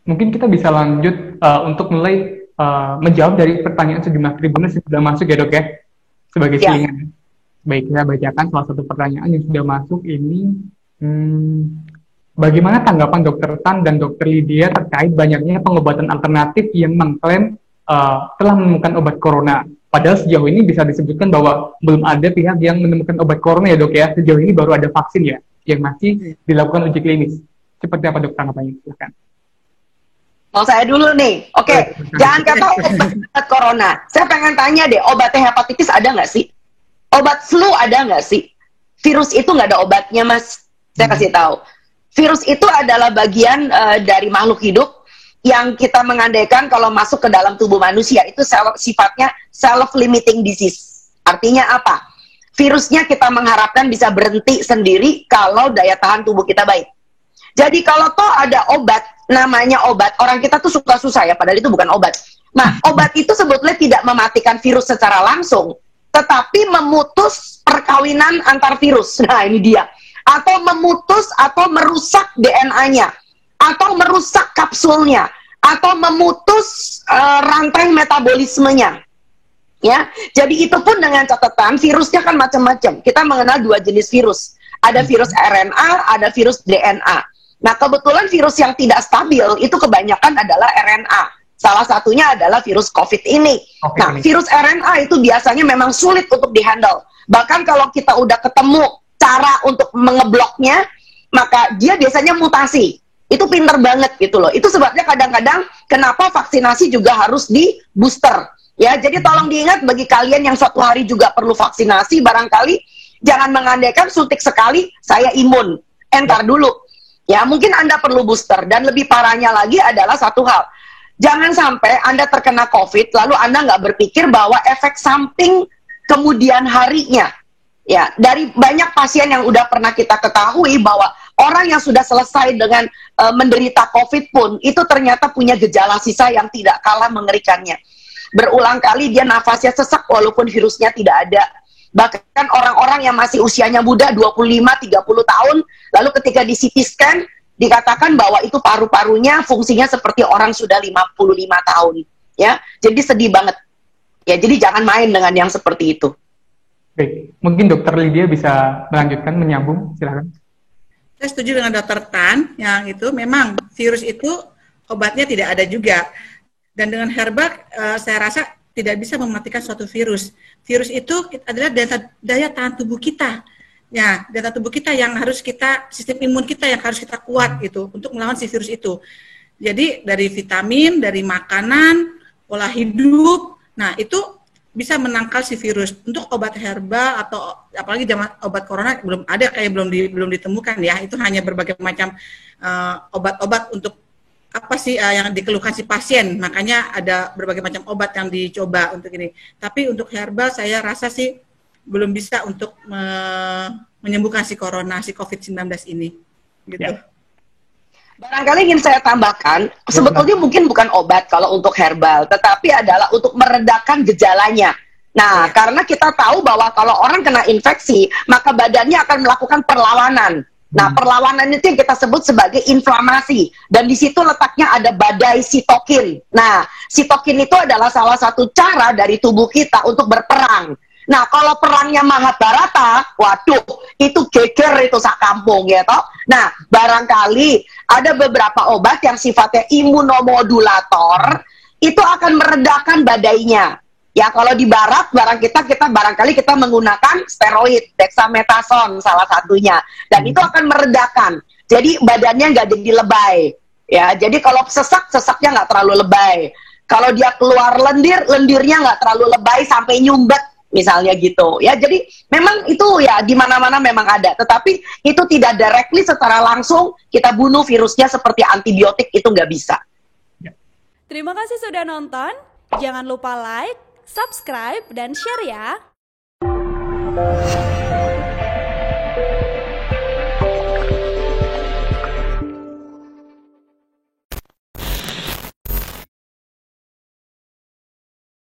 mungkin kita bisa lanjut untuk mulai menjawab dari pertanyaan sejumlah tribuners yang sudah masuk ya dok ya, sebagai selingan. Baik, saya bacakan salah satu pertanyaan yang sudah masuk ini. Bagaimana tanggapan Dr. Tan dan Dr. Lydia terkait banyaknya pengobatan alternatif yang mengklaim telah menemukan obat corona? Padahal sejauh ini bisa disebutkan bahwa belum ada pihak yang menemukan obat corona ya dok ya. Sejauh ini baru ada vaksin ya, yang masih dilakukan uji klinis. Seperti apa dok tanggapannya? Silakan. Mau saya dulu nih, oke. Jangan kata obat corona. Saya pengen tanya deh, obat hepatitis ada nggak sih? Obat flu ada nggak sih? Virus itu nggak ada obatnya, Mas. Saya kasih tahu. Virus itu adalah bagian dari makhluk hidup yang kita mengandaikan kalau masuk ke dalam tubuh manusia itu sifatnya self-limiting disease. Artinya apa? Virusnya kita mengharapkan bisa berhenti sendiri kalau daya tahan tubuh kita baik. Jadi kalau toh ada obat, namanya obat, orang kita tuh suka susah ya, padahal itu bukan obat. Nah, obat itu sebetulnya tidak mematikan virus secara langsung, tetapi memutus perkawinan antar virus. Nah, ini dia. Atau memutus atau merusak DNA-nya, atau merusak kapsulnya, atau memutus rantai metabolismenya. Ya, jadi itu pun dengan catatan virusnya kan macam-macam. Kita mengenal dua jenis virus. Ada virus RNA, ada virus DNA. Nah, kebetulan virus yang tidak stabil itu kebanyakan adalah RNA. Salah satunya adalah virus COVID ini. Nah, virus RNA itu biasanya memang sulit untuk dihandle. Bahkan kalau kita udah ketemu cara untuk mengebloknya, maka dia biasanya mutasi. Itu pinter banget gitu loh. Itu sebabnya kadang-kadang kenapa vaksinasi juga harus di booster. Ya, jadi tolong diingat bagi kalian yang suatu hari juga perlu vaksinasi, barangkali jangan mengandaikan suntik sekali, saya imun. Entar dulu. Ya, mungkin Anda perlu booster. Dan lebih parahnya lagi adalah satu hal. Jangan sampai Anda terkena COVID, lalu Anda nggak berpikir bahwa efek samping kemudian harinya. Ya, dari banyak pasien yang udah pernah kita ketahui bahwa orang yang sudah selesai dengan menderita COVID pun, itu ternyata punya gejala sisa yang tidak kalah mengerikannya. Berulang kali dia nafasnya sesak walaupun virusnya tidak ada. Bahkan orang-orang yang masih usianya muda 25-30 tahun, lalu ketika di CT scan dikatakan bahwa itu paru-parunya fungsinya seperti orang sudah 55 tahun, ya. Jadi sedih banget. Ya, jadi jangan main dengan yang seperti itu. Baik, mungkin Dokter Lydia bisa melanjutkan, menyambung, silakan. Saya setuju dengan Dokter Tan yang itu memang virus itu obatnya tidak ada juga. Dan dengan herbal saya rasa tidak bisa mematikan suatu virus. Virus itu adalah daya tahan tubuh kita. Ya, daya tubuh kita yang harus kita, sistem imun kita yang harus kita kuat gitu untuk melawan si virus itu. Jadi dari vitamin, dari makanan, pola hidup, nah itu bisa menangkal si virus. Untuk obat herbal atau apalagi zaman obat corona belum ada, kayak belum ditemukan ya. Itu hanya berbagai macam obat-obat untuk apa sih yang dikeluhkan si pasien, makanya ada berbagai macam obat yang dicoba untuk ini. Tapi untuk herbal saya rasa sih belum bisa untuk menyembuhkan si corona, si COVID-19 ini. Gitu. Ya. Barangkali ingin saya tambahkan, sebetulnya mungkin bukan obat kalau untuk herbal, tetapi adalah untuk meredakan gejalanya. Nah, karena kita tahu bahwa kalau orang kena infeksi, maka badannya akan melakukan perlawanan. Nah, perlawanan itu yang kita sebut sebagai inflamasi. Dan di situ letaknya ada badai sitokin. Nah, sitokin itu adalah salah satu cara dari tubuh kita untuk berperang. Nah, kalau perangnya Mahabharata, waduh, itu geger itu sak kampung ya toh. Nah, barangkali ada beberapa obat yang sifatnya imunomodulator, itu akan meredakan badainya. Ya, kalau di barat barangkali kita menggunakan steroid, dexamethasone salah satunya, dan itu akan meredakan. Jadi badannya nggak jadi lebay. Ya, jadi kalau sesaknya nggak terlalu lebay. Kalau dia keluar lendirnya nggak terlalu lebay sampai nyumbet, misalnya gitu. Ya, jadi memang itu ya di mana-mana memang ada. Tetapi itu tidak directly secara langsung kita bunuh virusnya seperti antibiotik, itu nggak bisa. Terima kasih sudah nonton. Jangan lupa like, subscribe, dan share ya.